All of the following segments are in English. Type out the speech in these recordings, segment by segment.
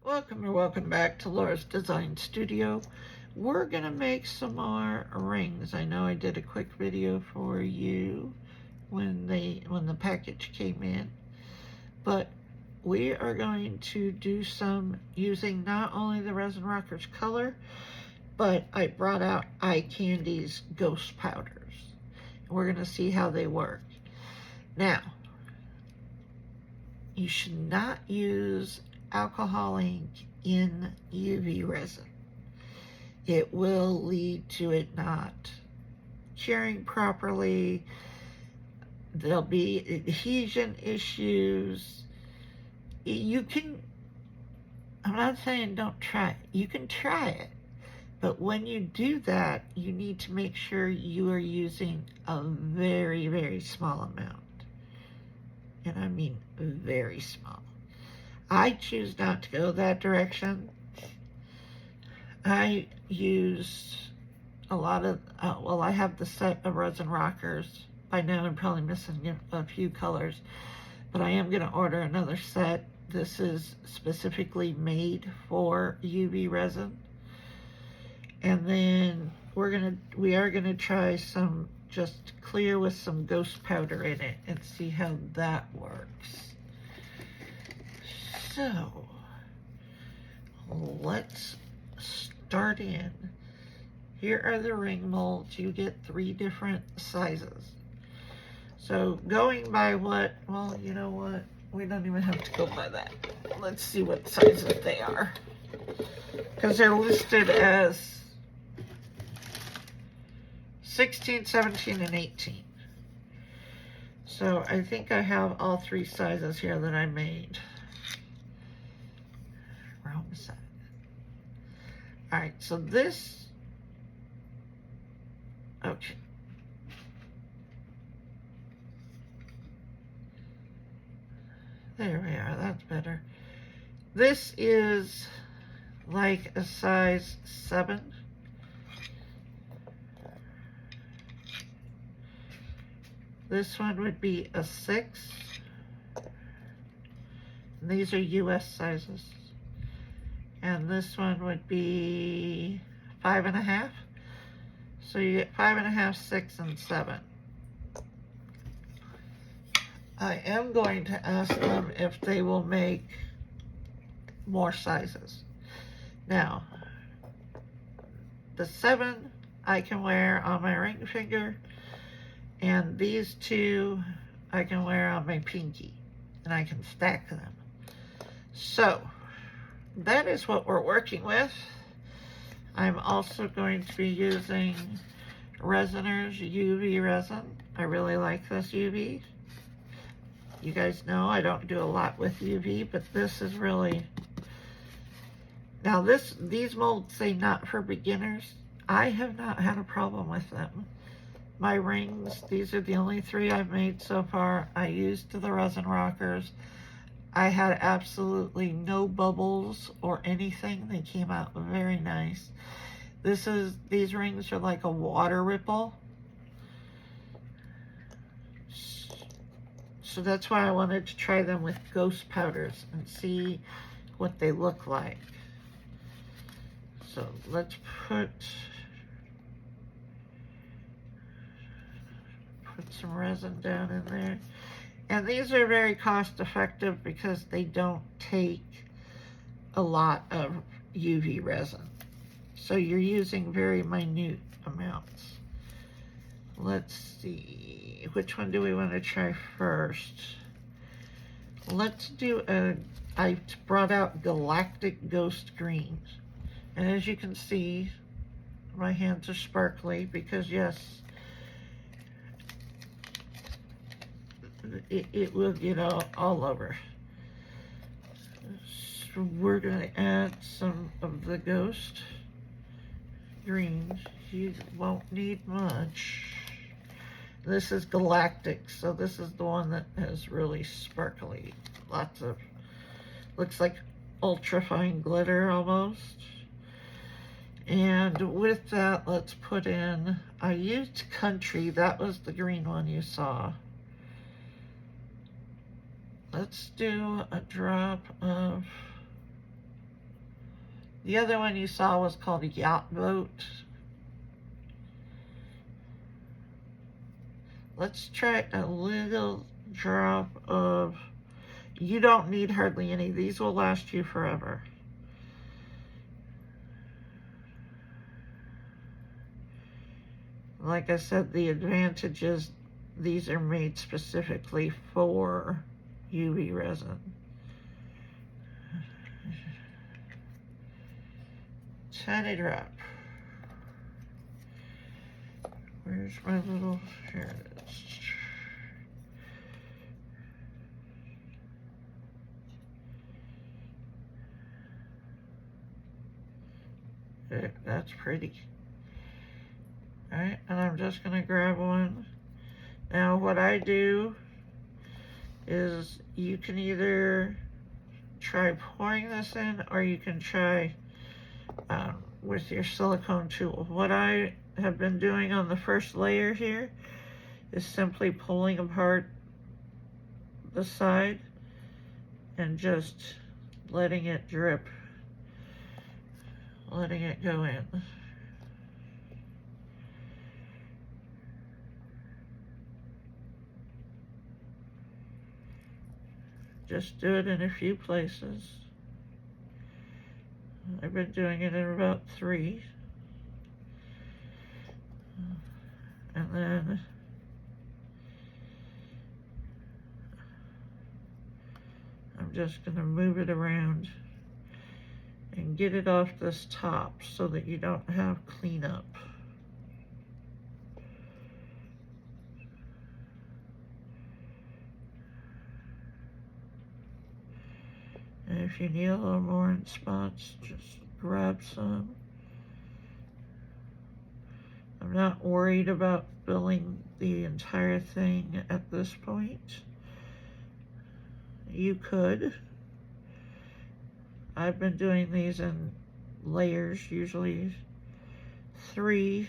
Welcome back to Laura's Design Studio. We're gonna make some more rings. I know I did a quick video for you when the package came in, but we are going to do some using not only the Resin Rockers color, but I brought out Eye Candy's Ghost Powders. We're gonna see how they work. Now, you should not use alcohol ink in UV resin. It will lead to it not curing properly. There'll be adhesion issues. You can, I'm not saying don't try it. You can try it. But when you do that, you need to make sure you are using a very, very small amount. And I mean very small. I choose not to go that direction. I use a lot of, well, I have the set of Resin Rockers. By now I'm probably missing a few colors, but I am going to order another set. This is specifically made for UV resin. And then we are gonna try some just clear with some ghost powder in it and see how that works. So let's start in. Here are the ring molds. You get 3 different sizes. So going by what, well, you know what? We don't even have to go by that. Let's see what sizes they are, because they're listed as 16, 17, and 18. So I think I have all 3 sizes here that I made. Wrong side. Alright, so this, okay. There we are, that's better. This is like a size 7. This one would be a 6. And these are US sizes. And this one would be 5.5. So you get 5.5, 6, and 7. I am going to ask them if they will make more sizes. Now, the 7 I can wear on my ring finger, and these 2 I can wear on my pinky, and I can stack them. So that is what we're working with. I'm also going to be using RESINERS UV resin. I really like this UV. You guys know I don't do a lot with UV, but this is really, now these molds say not for beginners. I have not had a problem with them. My rings, these are the only 3 I've made so far. I used the Resin Rockers. I had absolutely no bubbles or anything. They came out very nice. These rings are like a water ripple. So that's why I wanted to try them with ghost powders and see what they look like. So let's put some resin down in there. And these are very cost effective because they don't take a lot of UV resin. So you're using very minute amounts. Let's see, which one do we want to try first? Let's do I brought out Galactic Ghost Green. And as you can see, my hands are sparkly because yes, it will get all over. So we're going to add some of the ghost greens. You won't need much. This is Galactic, so this is the one that has really sparkly, lots of, looks like ultra fine glitter almost. And with that, let's put in, I used Country, that was the green one you saw. Let's do a drop of The other one you saw was called a yacht boat. Let's try a little drop of, you don't need hardly any. These will last you forever. Like I said, the advantage is these are made specifically for UV resin. Tiny drop. Where's my little, here it is. That's pretty. Alright, and I'm just gonna grab one. Now what I do is you can either try pouring this in, or you can try with your silicone tool. What I have been doing on the first layer here is simply pulling apart the side and just letting it drip, letting it go in. Just do it in a few places. I've been doing it in about 3. And then I'm just going to move it around and get it off this top so that you don't have cleanup. And if you need a little more in spots, just grab some. I'm not worried about filling the entire thing at this point. You could. I've been doing these in layers, usually 3.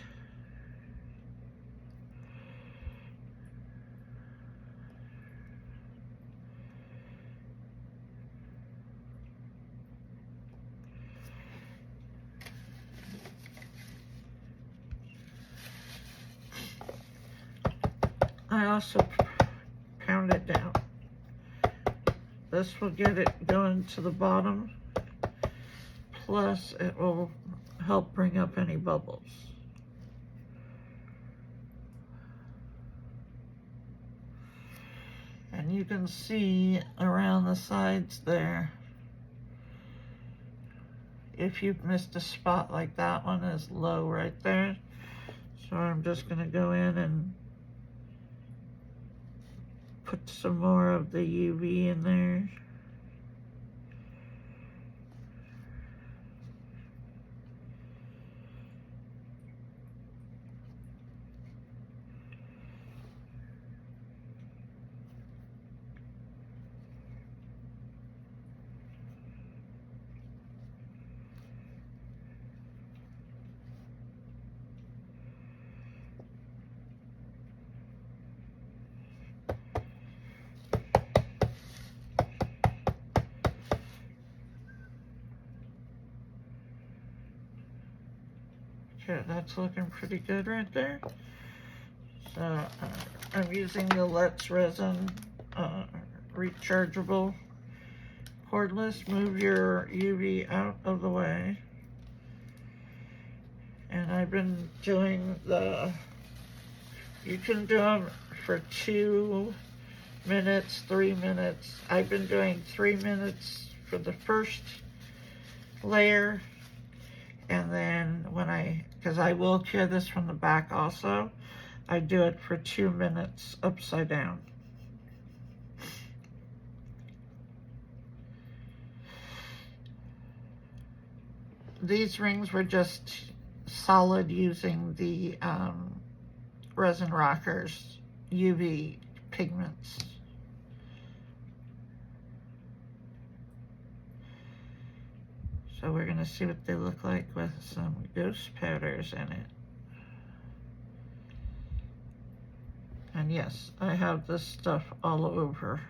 I also pound it down. This will get it going to the bottom, plus it will help bring up any bubbles. And you can see around the sides there, if you've missed a spot like that one is low right there. So I'm just gonna go in and put some more of the UV in there. Okay, that's looking pretty good right there. So I'm using the Let's Resin rechargeable cordless. Move your UV out of the way. And I've been doing you can do them for 2 minutes, 3 minutes. I've been doing 3 minutes for the first layer. And then because I will cure this from the back also, I do it for 2 minutes upside down. These rings were just solid using the Resin Rockers UV pigments. So we're gonna see what they look like with some ghost powders in it. And yes, I have this stuff all over.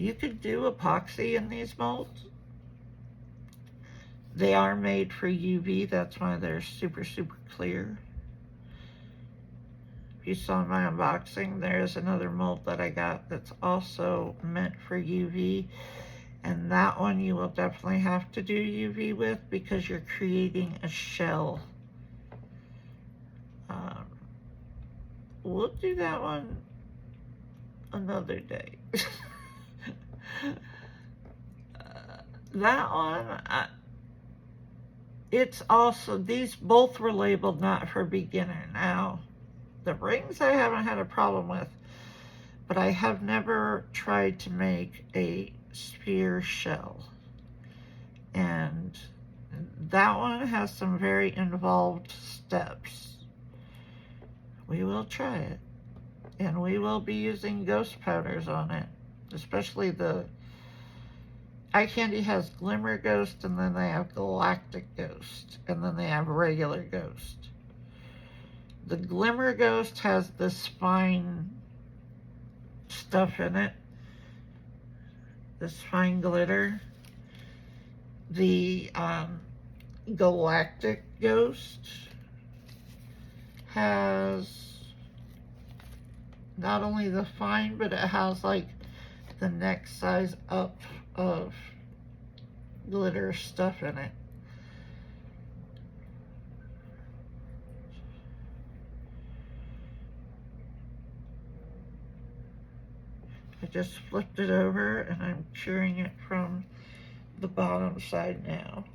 You could do epoxy in these molds. They are made for UV, that's why they're super, super clear. If you saw my unboxing, there's another mold that I got that's also meant for UV. And that one you will definitely have to do UV with because you're creating a shell. We'll do that one another day. That one, it's also, these both were labeled not for beginner. Now, the rings I haven't had a problem with, but I have never tried to make a sphere shell. And that one has some very involved steps. We will try it. And we will be using ghost powders on it. Especially the Eye Candy has Glimmer Ghost, and then they have Galactic Ghost, and then they have regular Ghost. The Glimmer Ghost has this fine stuff in it. This fine glitter. The Galactic Ghost has not only the fine, but it has like the next size up of glitter stuff in it. I just flipped it over and I'm curing it from the bottom side now.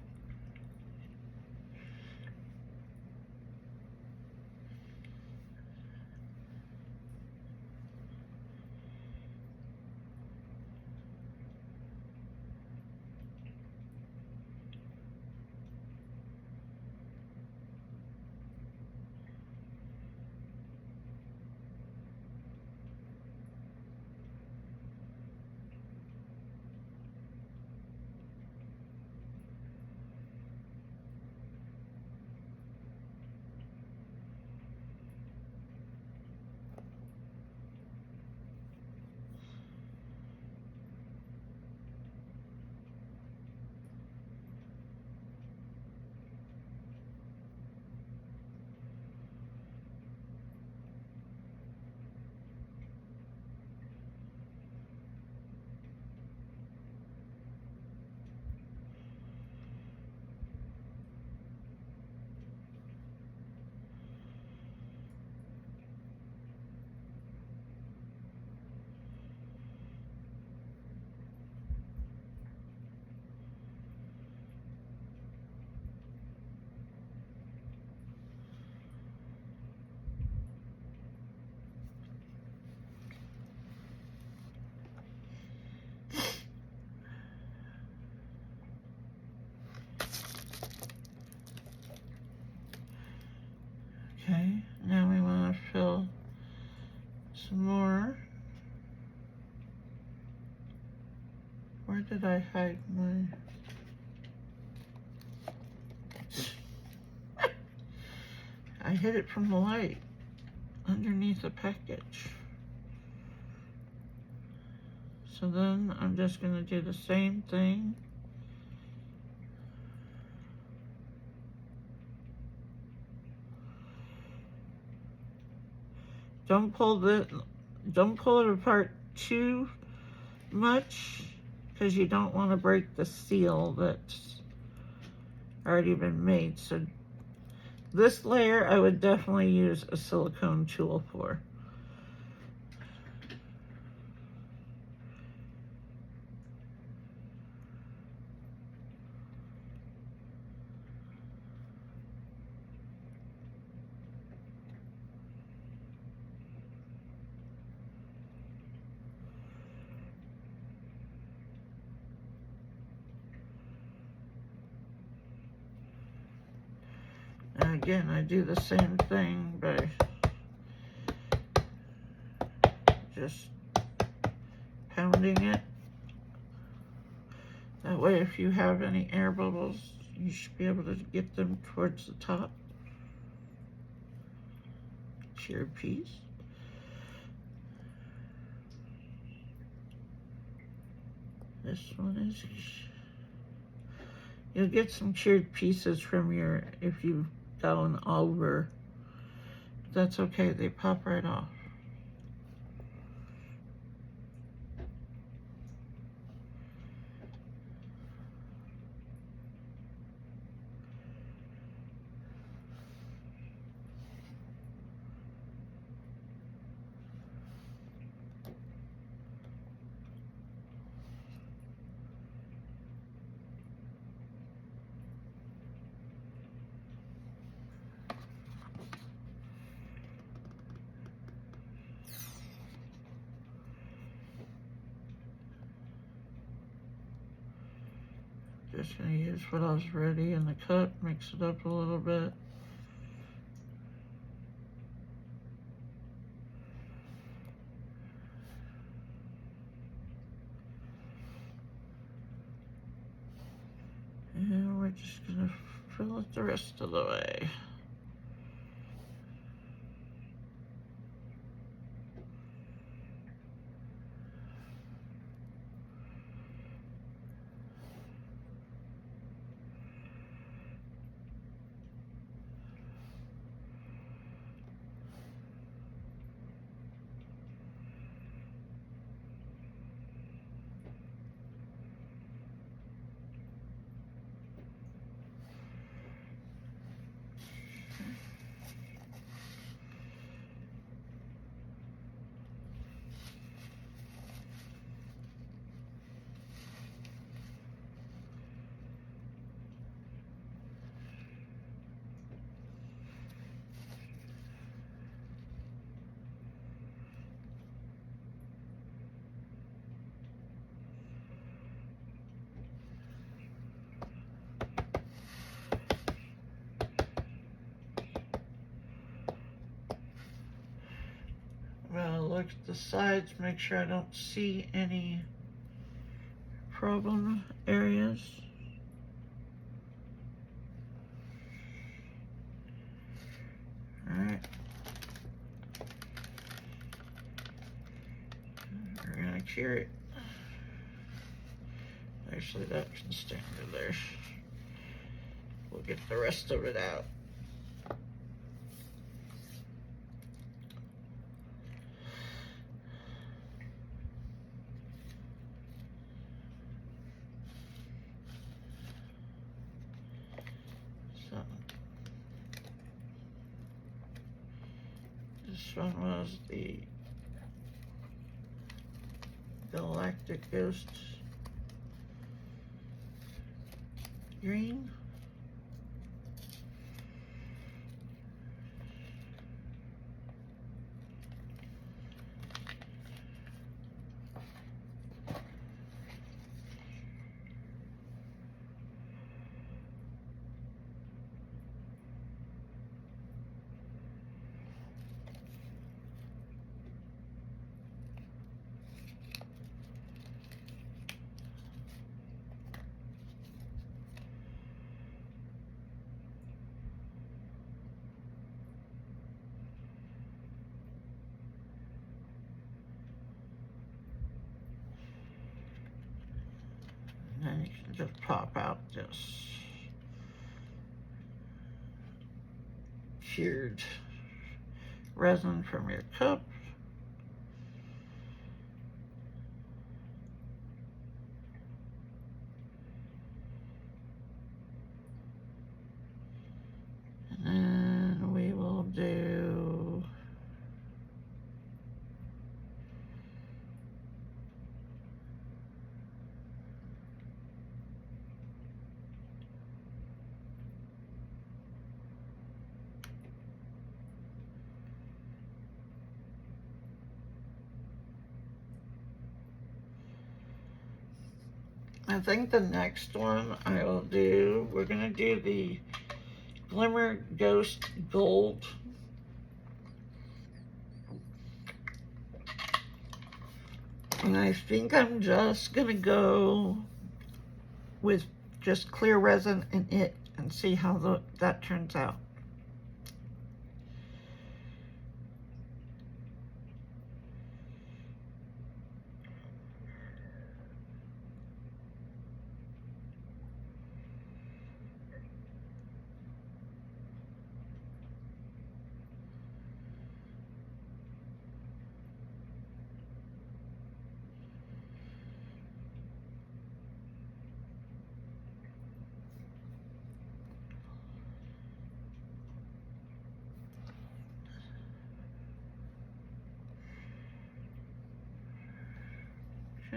Okay, now we want to fill some more. Where did I hide my... I hid it from the light underneath the package. So then I'm just going to do the same thing. Don't pull it apart too much because you don't want to break the seal that's already been made. So this layer I would definitely use a silicone tool for. And again, I do the same thing by just pounding it. That way, if you have any air bubbles, you should be able to get them towards the top. It's your piece. This one is, you'll get some cheered pieces from your, if you've gone over. That's okay, they pop right off. Just gonna use what I was ready in the cup, mix it up a little bit. And we're just gonna fill it the rest of the way. Well, look at the sides, make sure I don't see any problem areas. All right. We're gonna cure it. Actually, that can stand in there. We'll get the rest of it out. So, this one was the Galactic Ghost green. And then you can just pop out this cured resin from your cup. And then we will do I think the next one I will do, we're gonna do the Glimmer Ghost Gold. And I think I'm just gonna go with just clear resin in it and see how that turns out.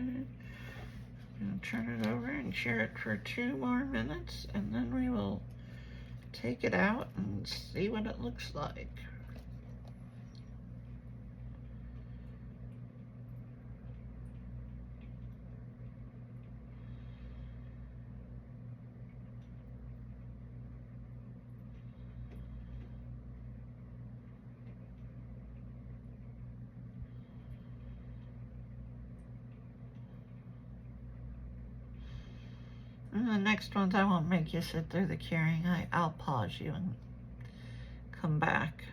I'm gonna turn it over and cure it for 2 more minutes, and then we will take it out and see what it looks like. And the next ones, I won't make you sit through the curing. I'll pause you and come back.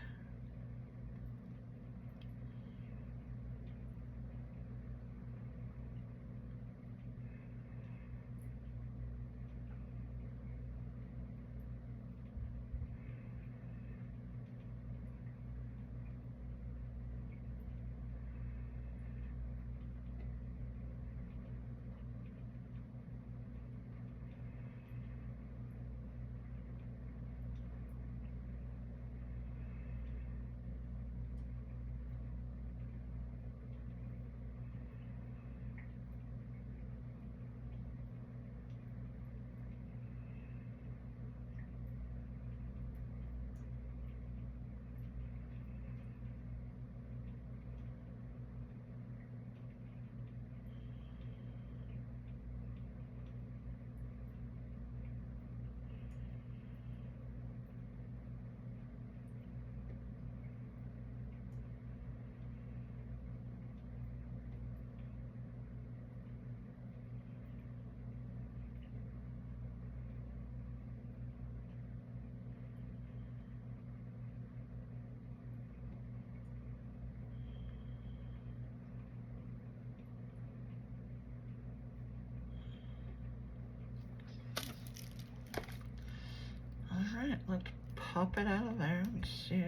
Alright, let's pop it out of there and see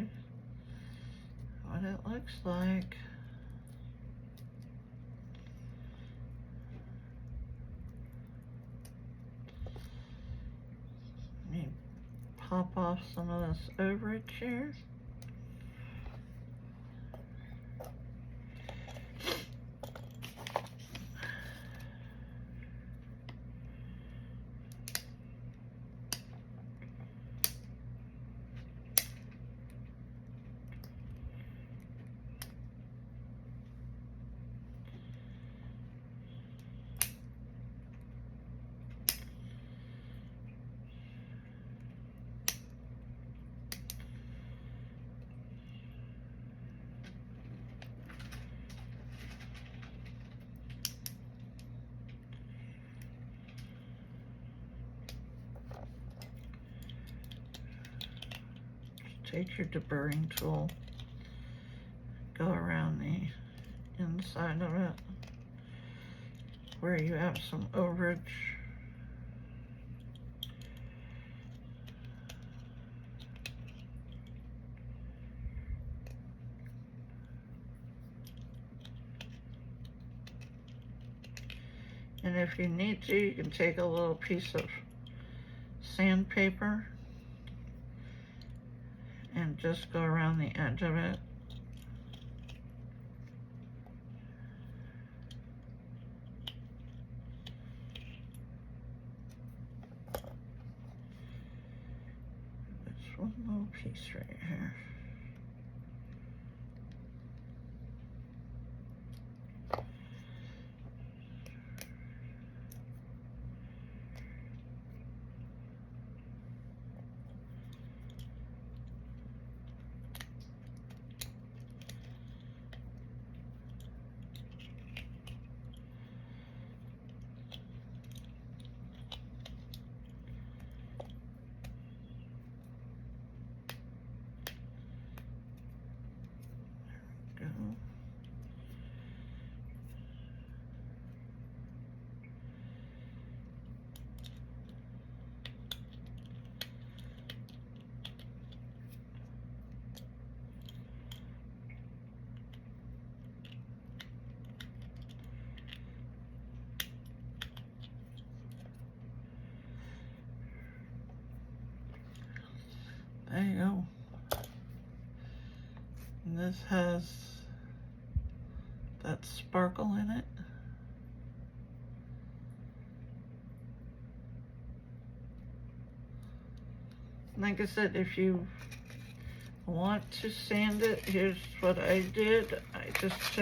what it looks like. Let me pop off some of this overage here. Take your deburring tool, go around the inside of it where you have some overage. And if you need to, you can take a little piece of sandpaper and just go around the edge of it. This one little piece right here. There you go. And this has that sparkle in it. like I said, if you want to sand it, here's what I did. I just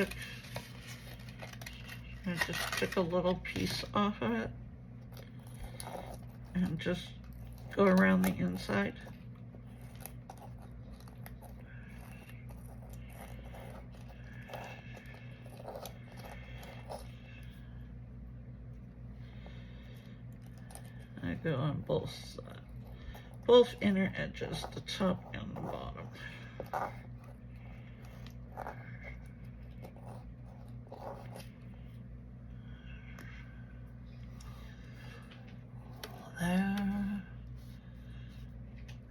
took a little piece off of it and just go around the inside. I go on both sides, both inner edges, the top and the bottom. There.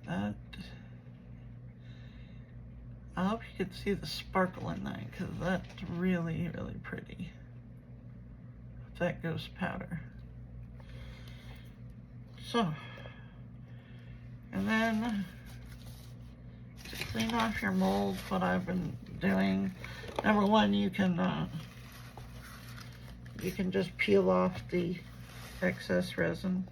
That. I hope you can see the sparkle in that, because that's really, really pretty. That goes powder. So, and then to clean off your mold, what I've been doing, number one, you can just peel off the excess resin.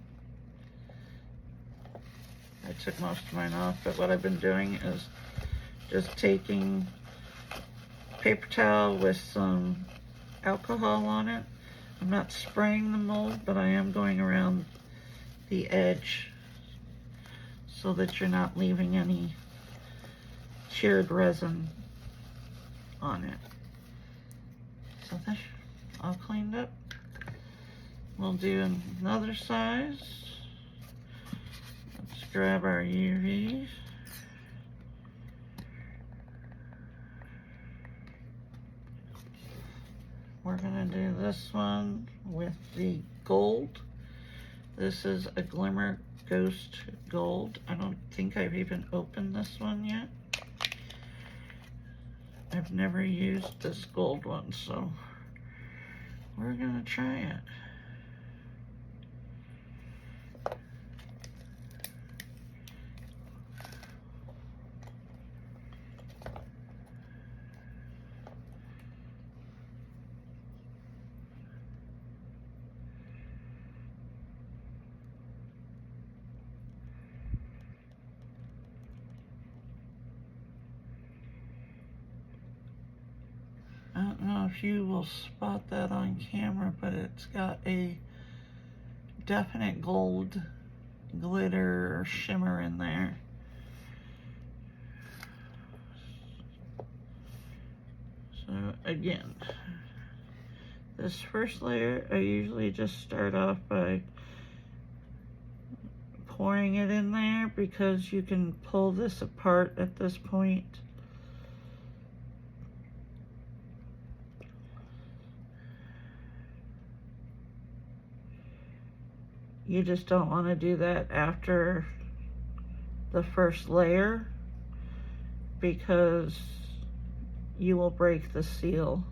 I took most of mine off, but what I've been doing is just taking paper towel with some alcohol on it. I'm not spraying the mold, but I am going around the edge so that you're not leaving any cured resin on it. So that's all cleaned up. We'll do another size. Let's grab our UVs. We're gonna do this one with the gold. This is a Glimmer Ghost Gold. I don't think I've even opened this one yet. I've never used this gold one, so we're gonna try it. I don't know if you will spot that on camera, but it's got a definite gold glitter or shimmer in there. So again, this first layer, I usually just start off by pouring it in there, because you can pull this apart at this point. You just don't want to do that after the first layer, because you will break the seal.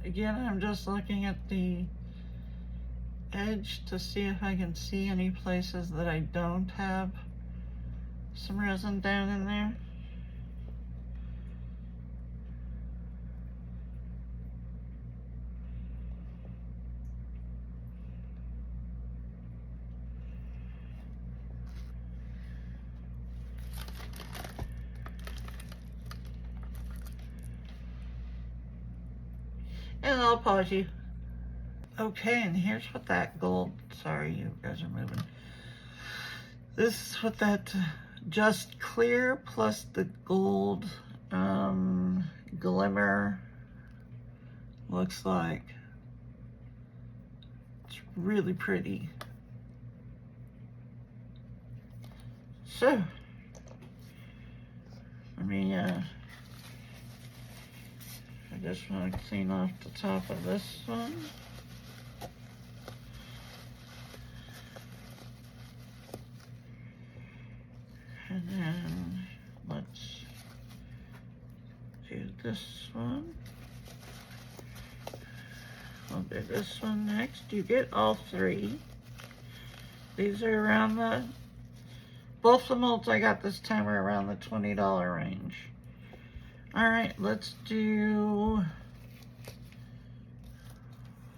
Again, I'm just looking at the edge to see if I can see any places that I don't have some resin down in there. And I'll pause you. Okay, and here's what that gold, sorry you guys are moving. This is what that just clear plus the gold glimmer looks like. It's really pretty. So, let me I just want to clean off the top of this one. And then let's do this one. We'll do this one next. You get all three. These are around both the molds I got this time are around the $20 range. All right, let's do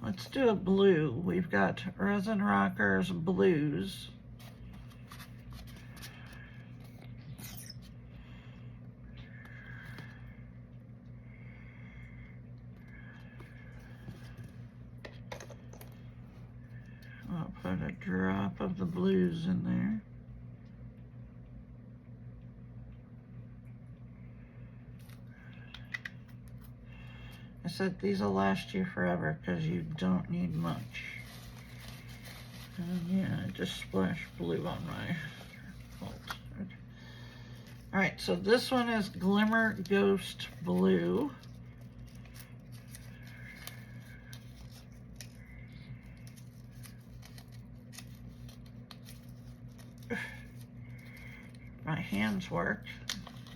a blue. We've got Resin Rockers Blues. I'll put a drop of the blues in there. I said these will last you forever because you don't need much. And yeah, I just splashed blue on my mold. Okay. All right, so this one is Glimmer Ghost Blue. My hands work.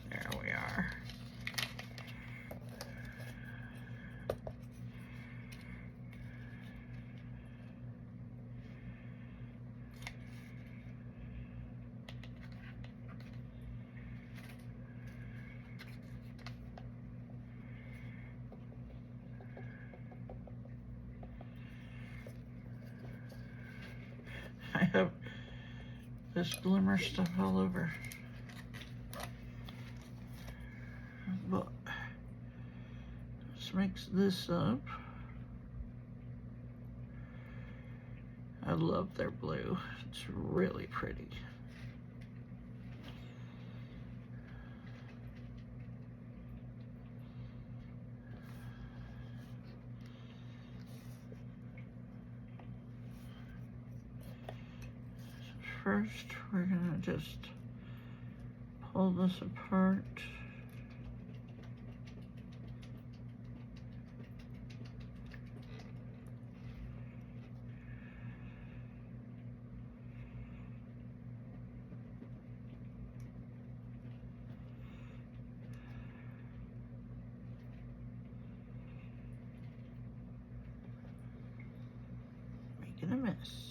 There we are. I have this glimmer stuff all over. But let's mix this up. I love their blue. It's really pretty. First, we're gonna just pull this apart. Making a mess.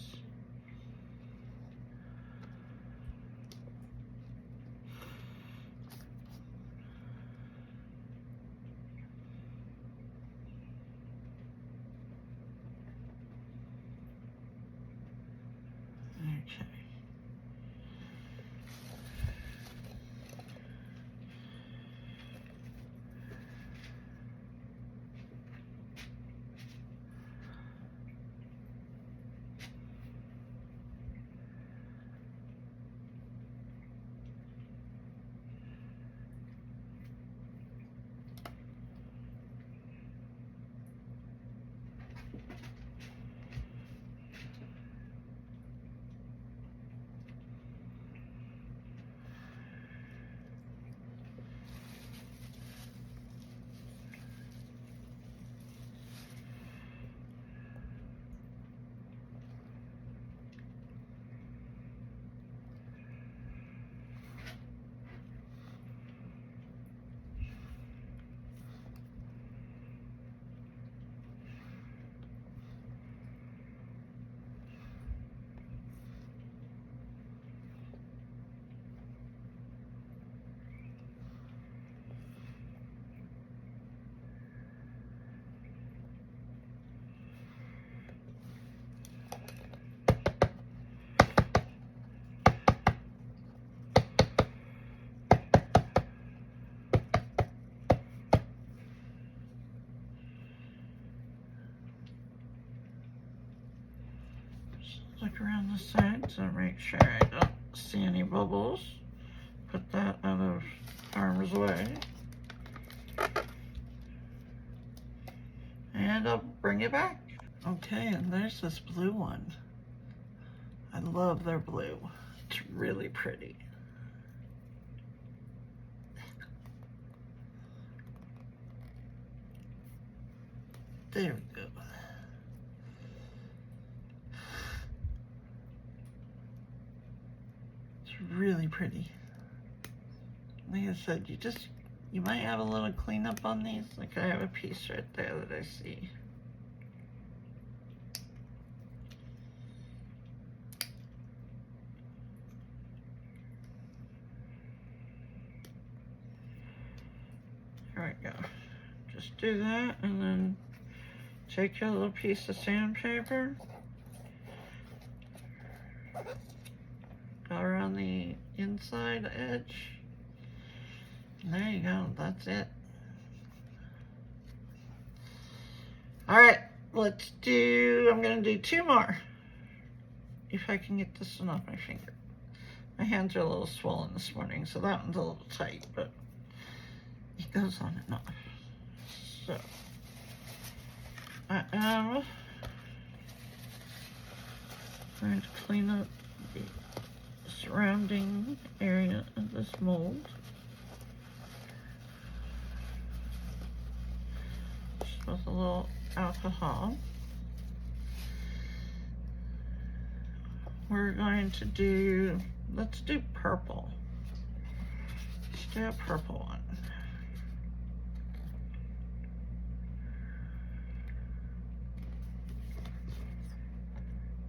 Okay. to make sure I don't see any bubbles. Put that out of harm's way. And I'll bring it back. Okay, and there's this blue one. I love their blue. It's really pretty. There we go. It's really pretty. Like I said, you might have a little cleanup on these. Like I have a piece right there that I see. There we go. Just do that and then take your little piece of sandpaper, go around the inside edge. There you go, that's it. All right, I'm gonna do 2 more. If I can get this one off my finger. My hands are a little swollen this morning, so that one's a little tight, but it goes on and off. So, I am going to clean up the surrounding area of this mold. Just with a little alcohol. We're going to do, let's do purple. Let's do a purple one.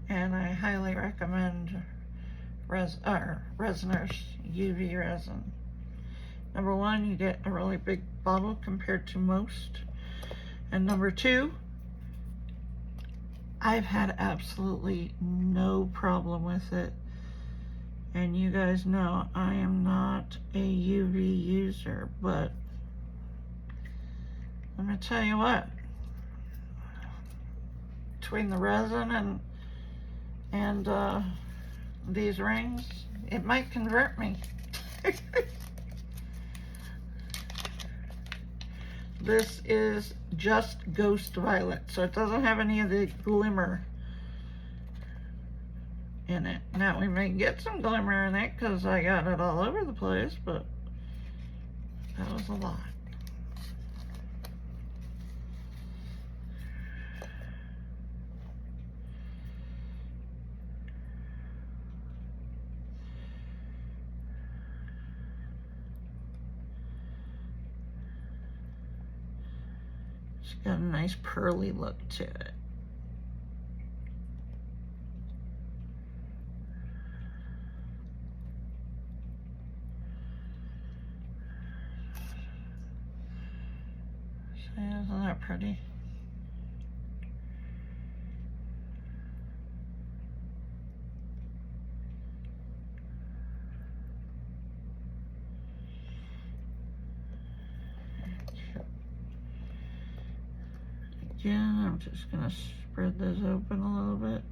And I highly recommend RESINERS UV resin. Number 1, you get a really big bottle compared to most. And number 2, I've had absolutely no problem with it. And you guys know I am not a UV user, but let me tell you what, between the resin and these rings, it might convert me. This is just Ghost Violet, so it doesn't have any of the glimmer in it. Now we may get some glimmer in it because I got it all over the place, but that was a lot. It's got a nice pearly look to it. See, isn't that pretty? Again, I'm just going to spread this open a little bit.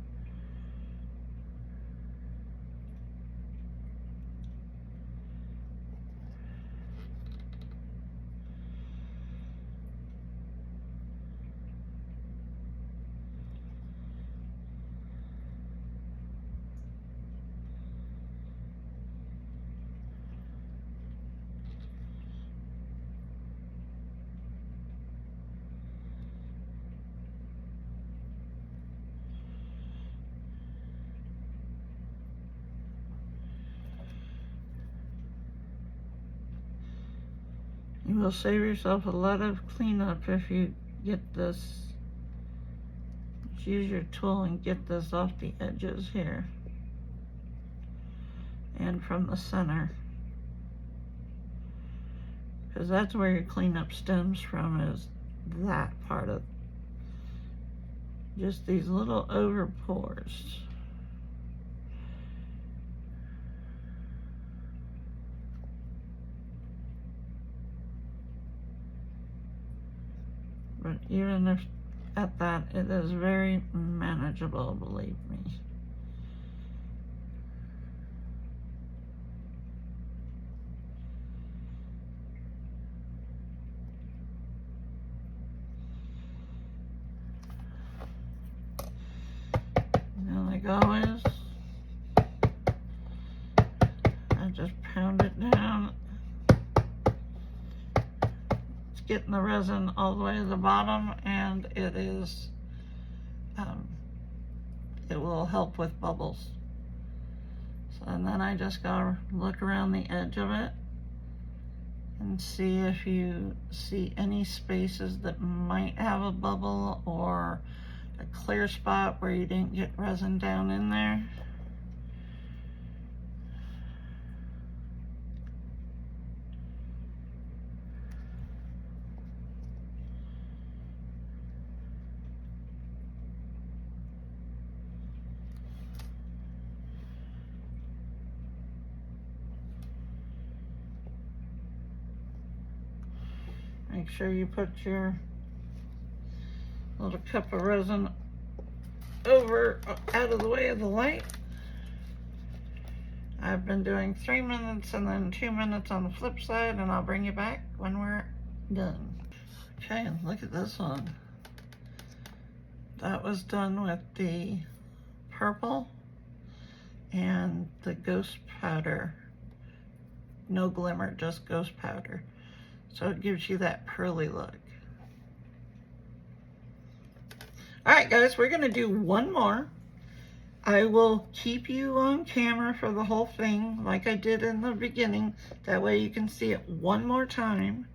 You will save yourself a lot of cleanup if you get this. Just use your tool and get this off the edges here and from the center, because that's where your cleanup stems from, is that part of just these little over pores. But even if at that, it is very manageable, believe me. getting the resin all the way to the bottom, and it will help with bubbles. So, and then I just gotta look around the edge of it and see if you see any spaces that might have a bubble or a clear spot where you didn't get resin down in there. Make sure you put your little cup of resin over out of the way of the light. I've been doing 3 minutes and then 2 minutes on the flip side, and I'll bring you back when we're done. Okay, and look at this one. That was done with the purple and the ghost powder. No glimmer, just ghost powder. So it gives you that pearly look. All right, guys, we're gonna do one more. I will keep you on camera for the whole thing like I did in the beginning. That way you can see it one more time.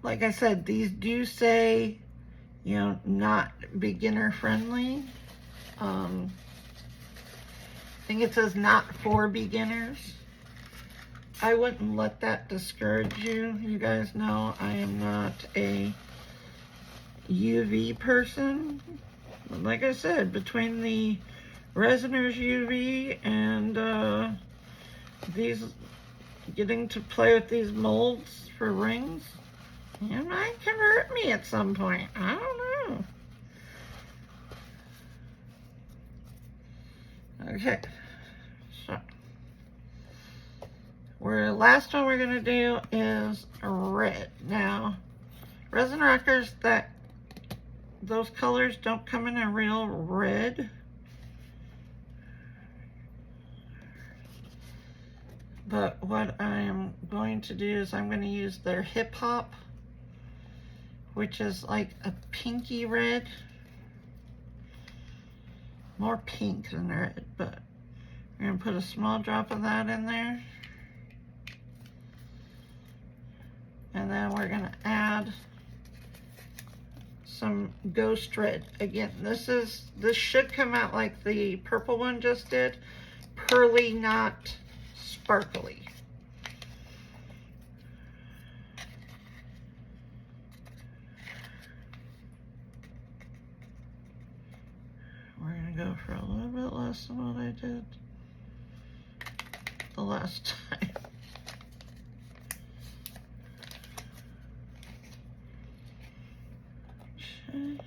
Like I said, these do say, you know, not beginner friendly. I think it says not for beginners. I wouldn't let that discourage you. You guys know I am not a UV person. Like I said, between the RESINERS UV and these, getting to play with these molds for rings, it might convert me at some point. I don't know. Okay, so last one we're gonna do is red. Now, resin rockers, those colors don't come in a real red. But what I am going to do is I'm going to use their Hip Hop, which is like a pinky red. More pink than red, but we're going to put a small drop of that in there. And then we're going to add some ghost red. Again, this should come out like the purple one just did. Pearly, not sparkly. We're gonna go for a little bit less than what I did the last time. Okay.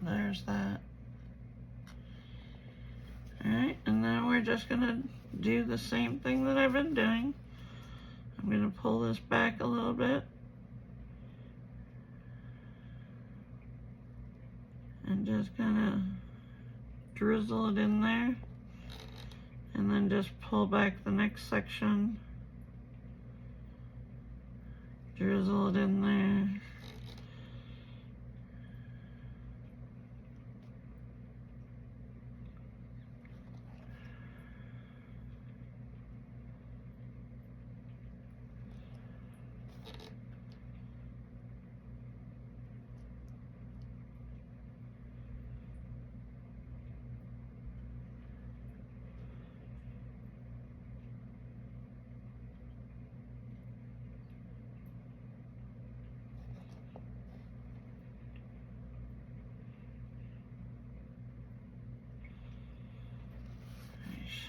There's that. Alright, and now we're just gonna do the same thing that I've been doing. I'm gonna pull this back a little bit. And just kind of drizzle it in there. And then just pull back the next section. Drizzle it in there.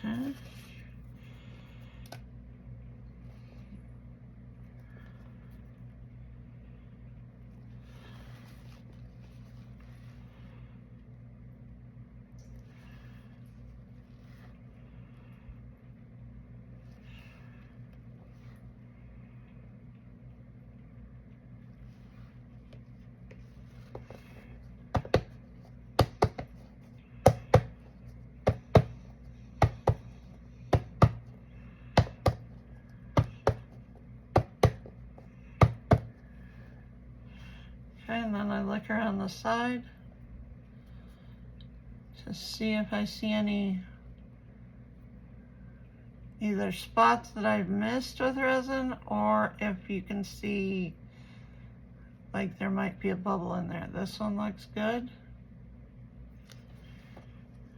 Okay. on the side to see if I see any either spots that I've missed with resin, or if you can see like there might be a bubble in there. This one looks good.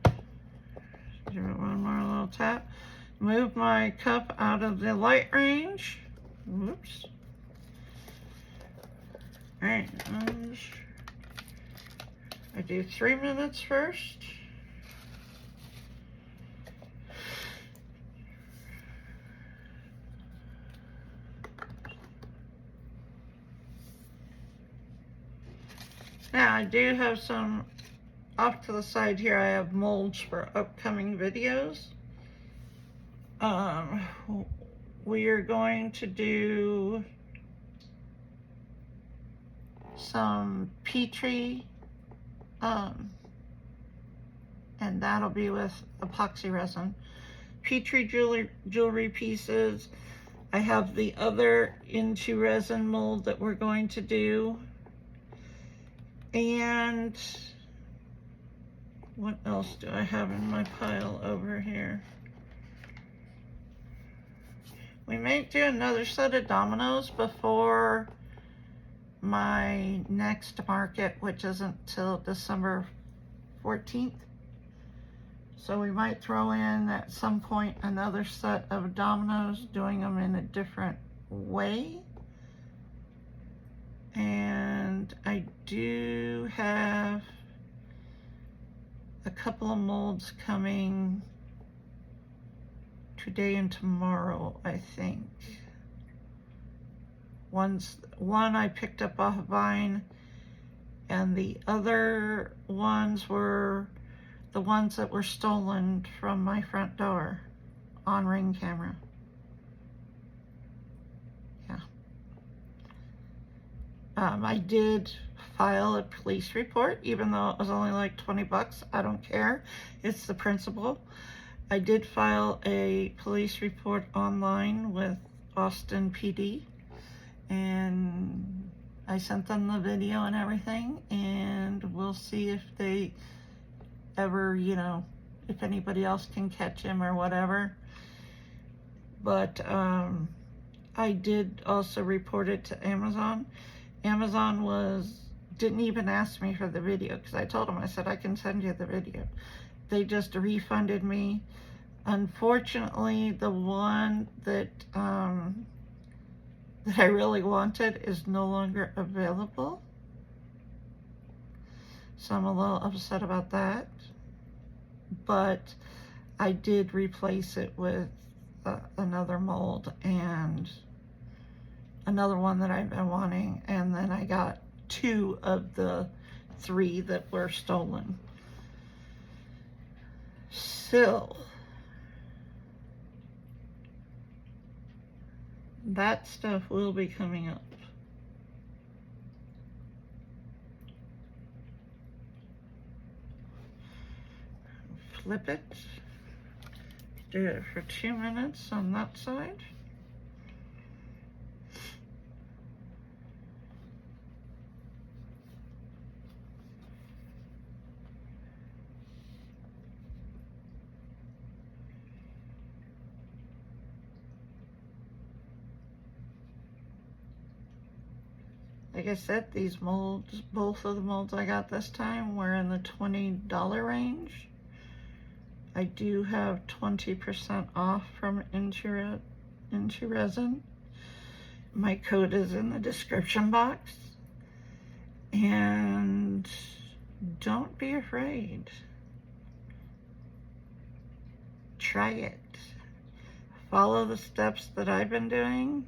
Give it one more little tap. Move my cup out of the light range. Whoops. Alright, I do 3 minutes first. Now I do have some off to the side here. I have molds for upcoming videos. We are going to do some Petri, and that'll be with epoxy resin. Petri jewelry pieces. I have the other into resin mold that we're going to do. And what else do I have in my pile over here? We may do another set of dominoes before my next market, which isn't till December 14th. So we might throw in at some point another set of dominoes, doing them in a different way. And I do have a couple of molds coming today and tomorrow, I think. One I picked up off Vine, and the other ones were the ones that were stolen from my front door on Ring camera. Yeah. I did file a police report, even though it was only like 20 bucks. I don't care. It's the principle. I did file a police report online with Austin PD, and I sent them the video and everything, and we'll see if they ever, you know, if anybody else can catch him or whatever. But I did also report it to Amazon. Amazon didn't even ask me for the video, because I told them, I said, I can send you the video. They just refunded me. Unfortunately, the one that that I really wanted is no longer available. So I'm a little upset about that. But I did replace it with another mold and another one that I've been wanting, and then I got 2 of the 3 that were stolen. So that stuff will be coming up. Flip it. Do it for 2 minutes on that side. Like I said, these molds, both of the molds I got this time were in the $20 range. I do have 20% off from INTORESIN. My code is in the description box. And don't be afraid. Try it. Follow the steps that I've been doing,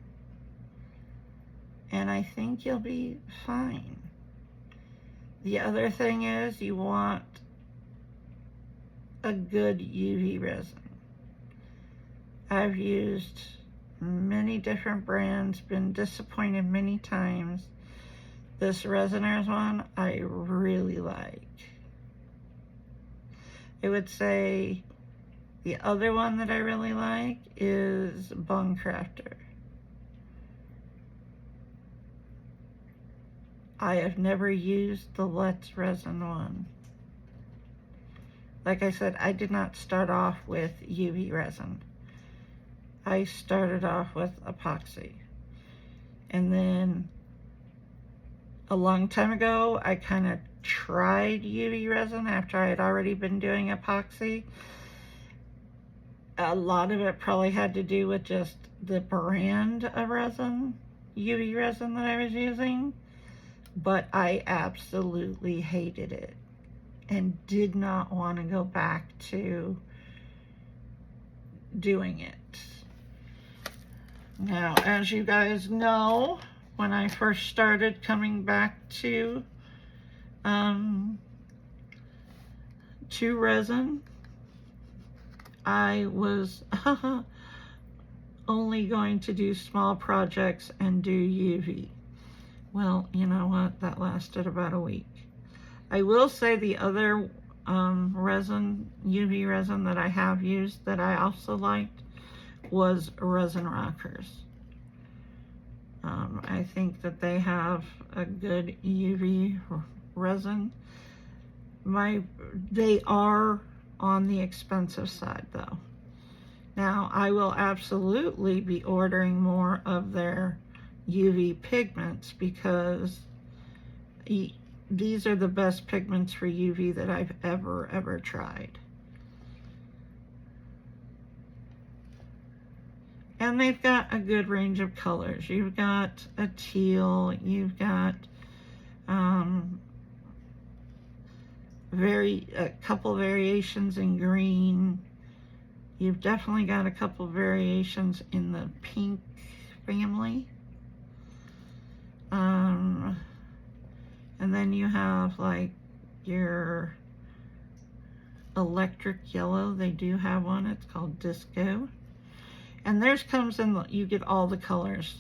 and I think you'll be fine. The other thing is, you want a good UV resin. I've used many different brands, been disappointed many times. This RESINERS one I really like. I would say the other one that I really like is Craftor. I have never used the Let's Resin one. Like I said, I did not start off with UV resin. I started off with epoxy. And then a long time ago, I kind of tried UV resin after I had already been doing epoxy. A lot of it probably had to do with just the brand of resin, UV resin that I was using, but I absolutely hated it and did not want to go back to doing it. Now, as you guys know, when I first started coming back to resin, I was only going to do small projects and do UV. Well, you know what? That lasted about a week. I will say the other resin, UV resin that I have used that I also liked was Resin Rockers. I think that they have a good UV resin. They are on the expensive side though. Now I will absolutely be ordering more of their UV pigments because these are the best pigments for UV that I've ever tried. And they've got a good range of colors. You've got a teal, you've got a couple variations in green. You've definitely got a couple variations in the pink family. And then you have like your electric yellow. They do have one. It's called Disco. And theirs comes in, you get all the colors.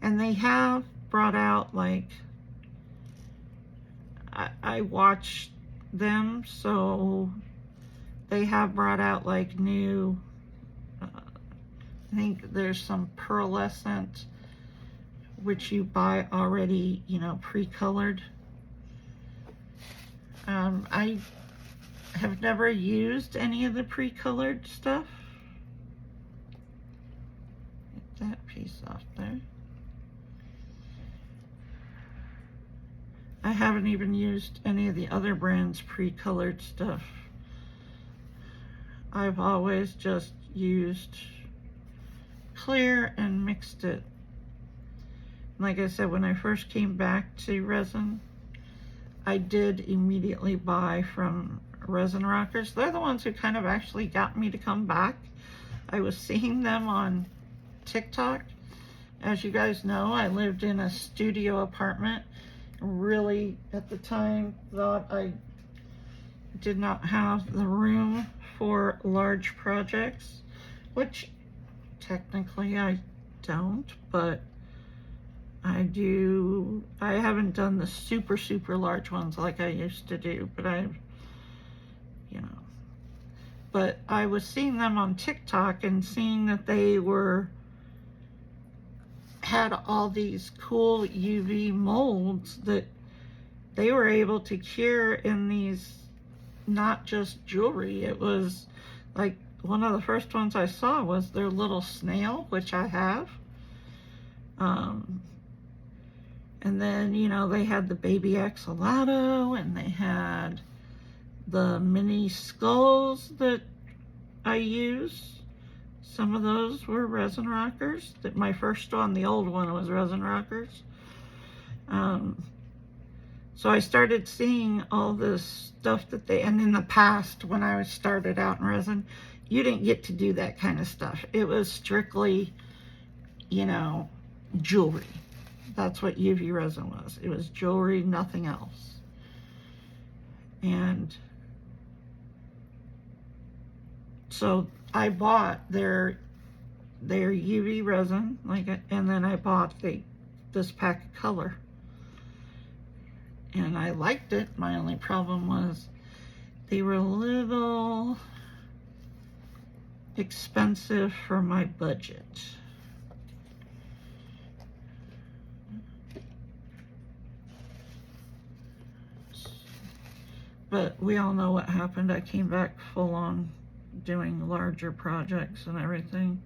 And they have brought out, like, I watched them, so they have brought out like new, I think there's some pearlescent, which you buy already, you know, pre-colored. I have never used any of the pre-colored stuff. Get that piece off there. I haven't even used any of the other brands' pre-colored stuff. I've always just used clear and mixed it. Like I said, when I first came back to resin, I did immediately buy from Resin Rockers. They're the ones who kind of actually got me to come back. I was seeing them on TikTok. As you guys know, I lived in a studio apartment. Really, at the time, thought I did not have the room for large projects, which technically I don't, but I do. I haven't done the super large ones like I used to do, but I've, you know, but I was seeing them on TikTok and seeing that they had all these cool UV molds that they were able to cure in these, not just jewelry. It was like one of the first ones I saw was their little snail, which I have. And then, you know, they had the baby axolotl, and they had the mini skulls that I use. Some of those were Resin Rockers. That my first one, the old one, was Resin Rockers. So I started seeing all this stuff that and in the past, when I started out in resin, you didn't get to do that kind of stuff. It was strictly, you know, jewelry. That's what UV resin was. It was jewelry, nothing else. And so I bought their UV resin, and then I bought this pack of color. And I liked it. My only problem was they were a little expensive for my budget. but we all know what happened. I came back full on doing larger projects and everything.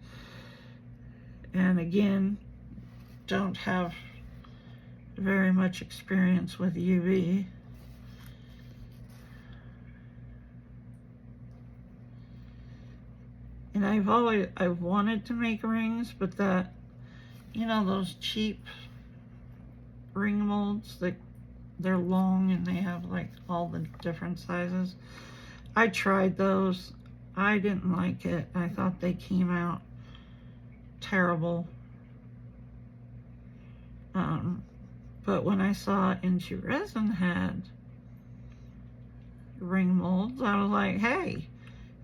And again, don't have very much experience with UV. And I've wanted to make rings, but that, you know, those cheap ring molds that they're long and they have like all the different sizes. I tried those. I didn't like it. I thought they came out terrible. But when I saw INTORESIN had ring molds, I was like, hey,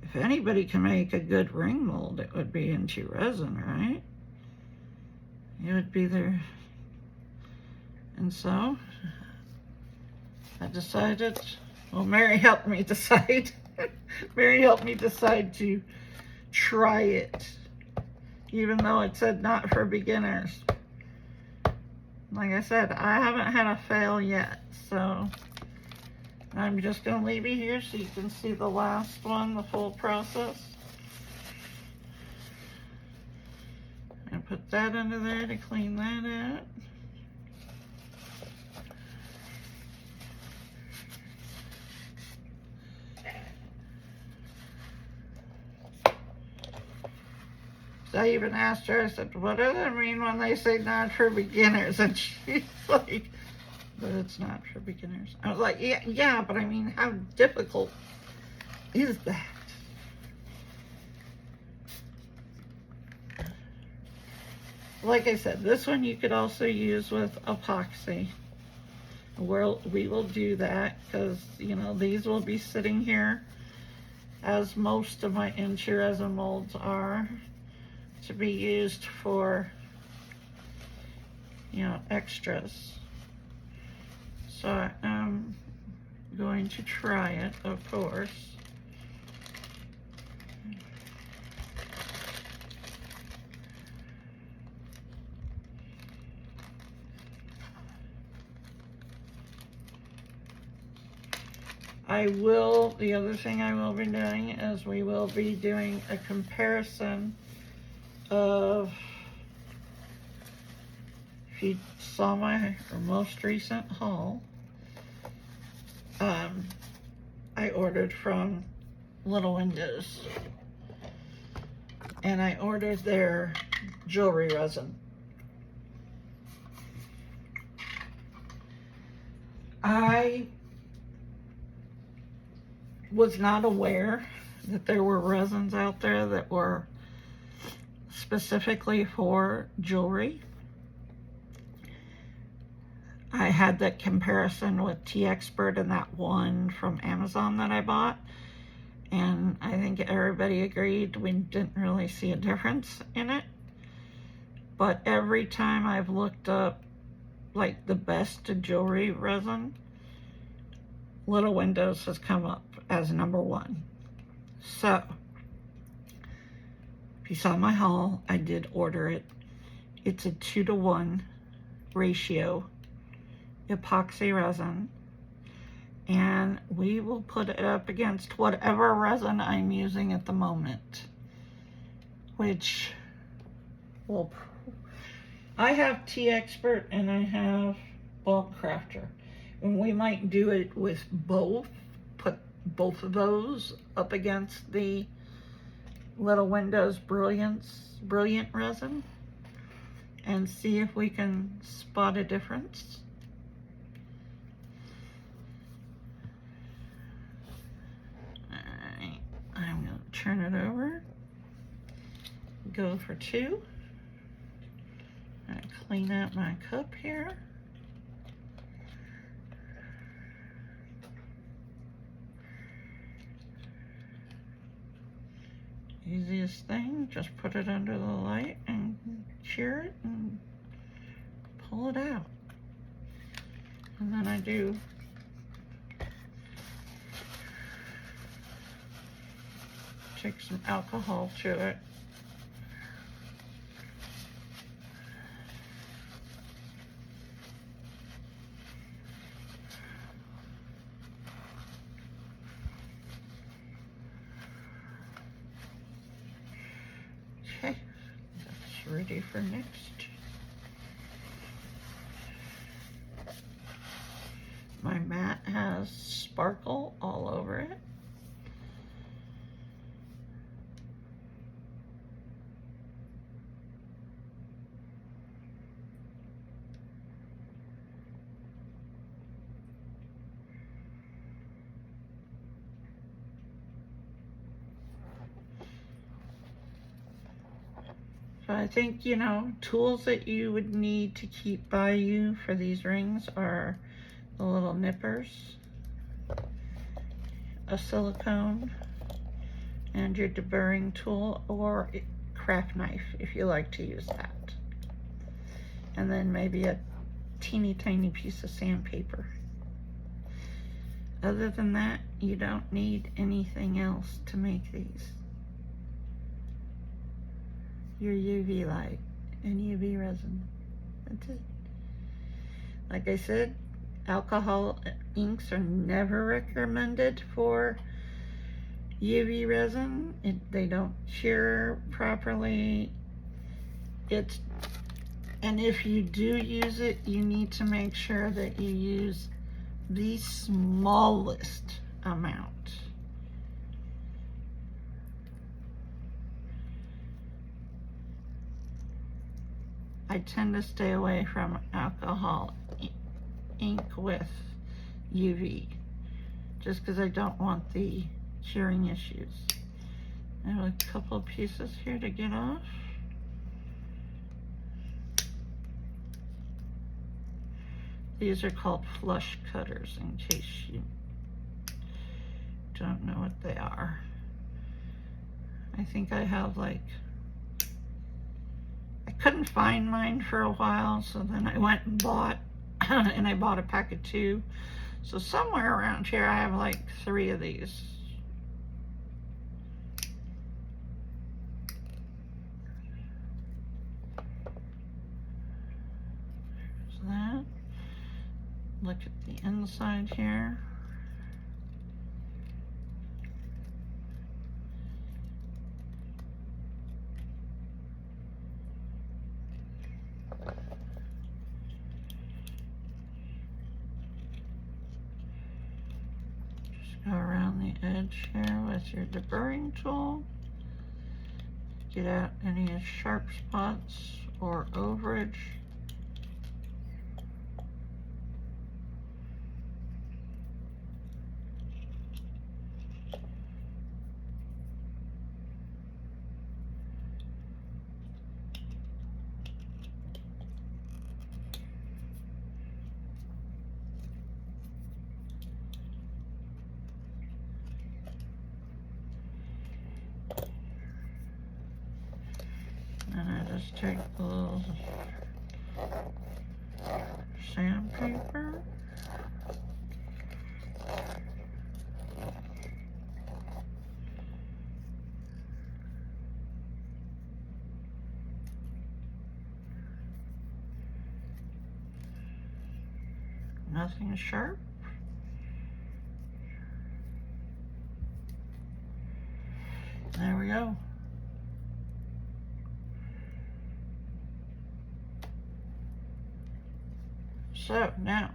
if anybody can make a good ring mold, it would be INTORESIN, right? It would be there. And so I decided, well, Mary helped me decide. Mary helped me decide to try it, even though it said not for beginners. Like I said, I haven't had a fail yet, so I'm just going to leave it here so you can see the last one, the full process. And put that under there to clean that out. I even asked her, I said, what does it mean when they say not for beginners? And she's like, but it's not for beginners. I was like, yeah, but I mean, how difficult is that? Like I said, this one you could also use with epoxy. We will do that because, you know, these will be sitting here, as most of my INTORESIN molds are, to be used for, you know, extras. So I'm going to try it, of course. The other thing I will be doing is we will be doing a comparison of, if you saw my most recent haul, I ordered from Little Windows, and I ordered their jewelry resin. I was not aware that there were resins out there that were specifically for jewelry. I had that comparison with TEEXPERT and that one from Amazon that I bought, and I think everybody agreed we didn't really see a difference in it. But every time I've looked up like the best jewelry resin, Little Windows has come up as #1. So if you saw my haul, I did order it. It's a 2-to-1 ratio epoxy resin, and we will put it up against whatever resin I'm using at the moment, which will, I have TEEXPERT and I have Craftor, and we might do it with both, put both of those up against the Little Windows Brilliant resin and see if we can spot a difference. Alright, I'm going to turn it over, go for 2, and clean out my cup here. Easiest thing, just put it under the light and cure it and pull it out. And then I do take some alcohol to it. Okay, that's ready for next. My mat has sparkle all over it. So I think, you know, tools that you would need to keep by you for these rings are the little nippers, a silicone, and your deburring tool or craft knife if you like to use that. And then maybe a teeny tiny piece of sandpaper. Other than that, you don't need anything else to make these. Your UV light and UV resin. That's it. Like I said, alcohol inks are never recommended for UV resin. They don't cure properly. And if you do use it, you need to make sure that you use the smallest amount. I tend to stay away from alcohol ink with UV just because I don't want the curing issues. I have a couple pieces here to get off. These are called flush cutters in case you don't know what they are. I think I have like, I couldn't find mine for a while, so then I went and bought, and I bought a pack of 2. So somewhere around here I have like 3 of these. There's that. Look at the inside here. Just go around the edge here with your deburring tool. Get out any sharp spots or overage. And I just take a little sandpaper. Nothing sharp. There we go. So now,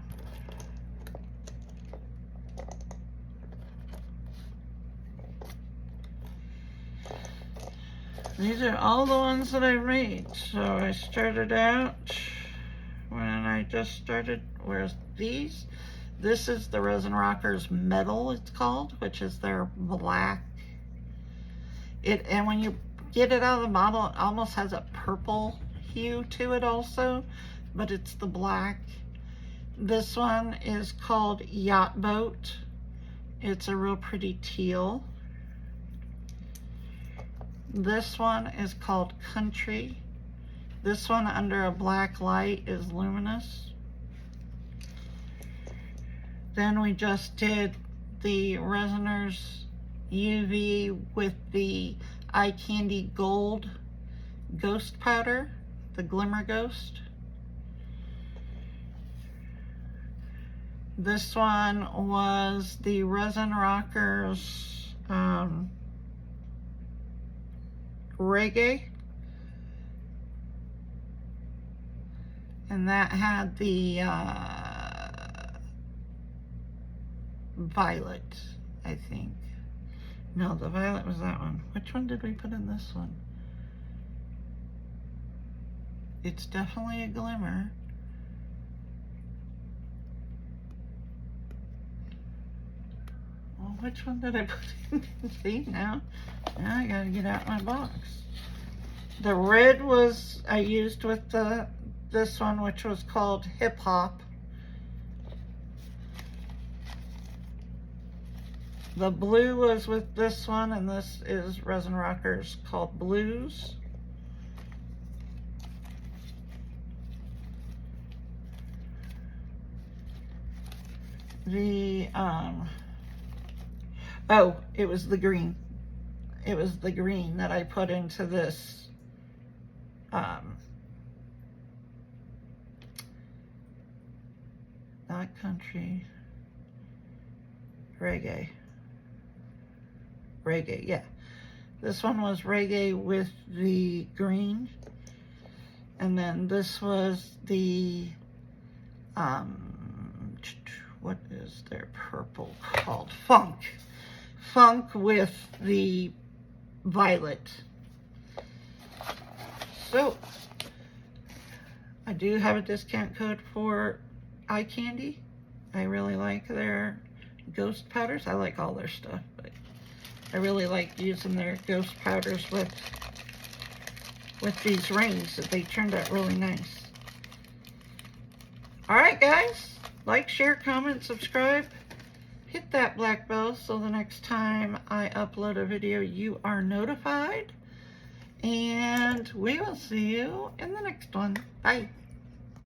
these are all the ones that I made. So I started out when I just started, where's these? This is the Resin Rockers Metal, it's called, which is their black. And when you get it out of the bottle, it almost has a purple hue to it also, but it's the black. This one is called Yacht Boat. It's a real pretty teal. This one is called Country. This one under a black light is Luminous. Then we just did the RESINERS UV with the Eye Candy Gold Ghost Powder, the Glimmer Ghost. This one was the Resin Rockers Reggae and that had the violet, I think. No, the violet was that one. Which one did we put in this one? It's definitely a glimmer. Well, which one did I put in? See, now I gotta get out my box. The red was I used with this one, which was called Hip Hop. The blue was with this one, and this is Resin Rockers called Blues. The oh, it was the green. It was the green that I put into this not country, reggae, yeah. This one was reggae with the green, and then this was the what is their purple called? Funk with the violet. So I do have a discount code for Eye Candy. I really like their ghost powders. I like all their stuff, but I really like using their ghost powders with these rings. They turned out really nice. All right, guys, like, share, comment, subscribe. Hit that black bell so the next time I upload a video, you are notified. And we will see you in the next one. Bye.